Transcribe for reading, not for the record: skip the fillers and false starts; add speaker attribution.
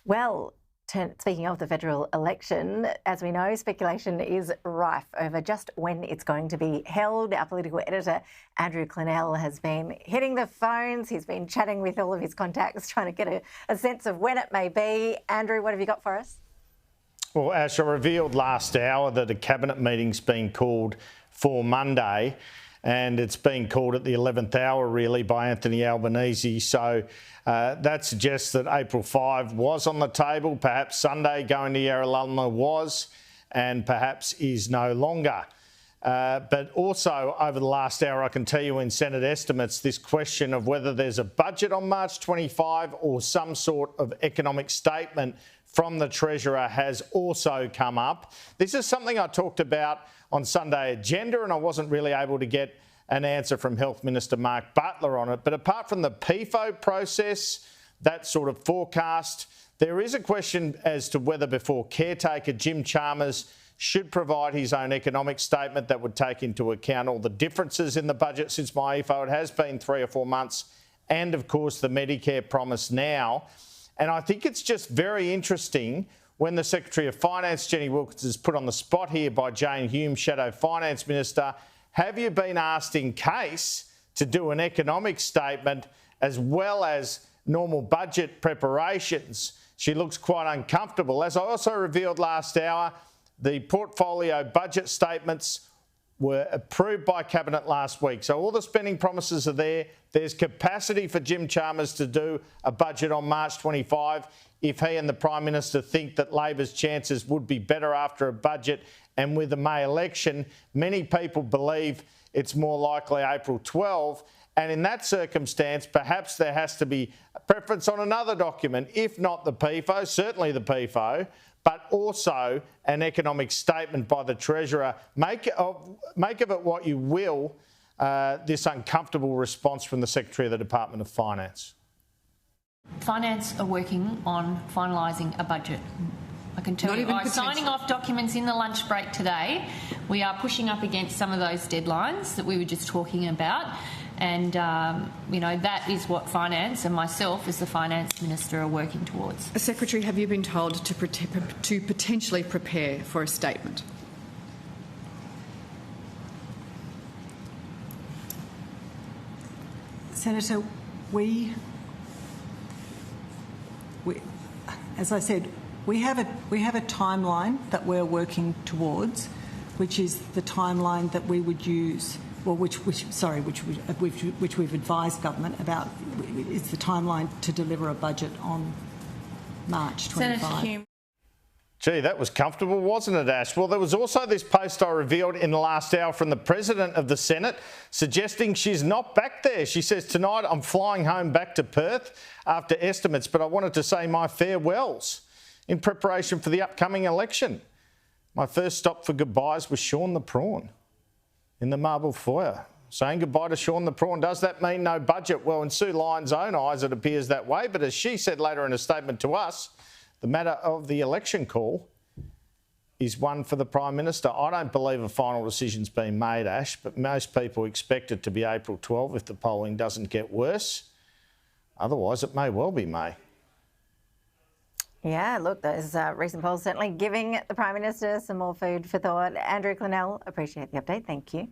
Speaker 1: Well, speaking of the federal election, as we know, speculation is rife over just when it's going to be held. Our political editor, Andrew Clennell, has been hitting the phones. He's been chatting with all of his contacts, trying to get a sense of when it may be. Andrew, what have you got for us?
Speaker 2: Well, Ash, I revealed last hour that a cabinet meeting's been called for Monday, and it's been called at the 11th hour, really, by Anthony Albanese. So that suggests that April 5 was on the table. Perhaps Sunday going to Yarralumla was, and perhaps is no longer. But also over the last hour, I can tell you in Senate estimates, this question of whether there's a budget on March 25 or some sort of economic statement from the Treasurer has also come up. This is something I talked about on Sunday Agenda, and I wasn't really able to get an answer from Health Minister Mark Butler on it. But apart from the PFO process, that sort of forecast, there is a question as to whether before caretaker Jim Chalmers should provide his own economic statement that would take into account all the differences in the budget since my EFO. It has been 3 or 4 months, and of course the Medicare promise now. And I think it's just very interesting when the Secretary of Finance, Jenny Wilkins, is put on the spot here by Jane Hume, Shadow Finance Minister. Have you been asked in case to do an economic statement as well as normal budget preparations? She looks quite uncomfortable. As I also revealed last hour, the portfolio budget statements were approved by Cabinet last week. So all the spending promises are there. There's capacity for Jim Chalmers to do a budget on March 25 if he and the Prime Minister think that Labor's chances would be better after a budget and with the May election. Many people believe it's more likely April 12. And in that circumstance, perhaps there has to be a preference on another document, if not the PFO, certainly the PFO, but also an economic statement by the Treasurer. Make of it what you will, this uncomfortable response from the Secretary of the Department of Finance.
Speaker 3: Finance are working on finalising a budget. I can tell you, by signing off documents in the lunch break today, we are pushing up against some of those deadlines that we were just talking about. And, that is what Finance and myself as the Finance Minister are working towards.
Speaker 4: Secretary, have you been told to potentially prepare for a statement?
Speaker 5: Senator, as I said, we have a timeline that we're working towards, which is the timeline that we would use. Well, which we've advised government about. It's the timeline to deliver a budget on March 25.
Speaker 3: Senator Hume.
Speaker 2: Gee, that was comfortable, wasn't it, Ash? Well, there was also this post I revealed in the last hour from the President of the Senate suggesting she's not back there. She says, tonight I'm flying home back to Perth after estimates, but I wanted to say my farewells in preparation for the upcoming election. My first stop for goodbyes was Sean the Prawn in the marble foyer. Saying goodbye to Sean the Prawn, does that mean no budget? Well, in Sue Lyon's own eyes, it appears that way. But as she said later in a statement to us, the matter of the election call is one for the Prime Minister. I don't believe a final decision's been made, Ash, but most people expect it to be April 12 if the polling doesn't get worse. Otherwise, it may well be May.
Speaker 1: Yeah, look, those recent polls certainly giving the Prime Minister some more food for thought. Andrew Clennell, appreciate the update. Thank you.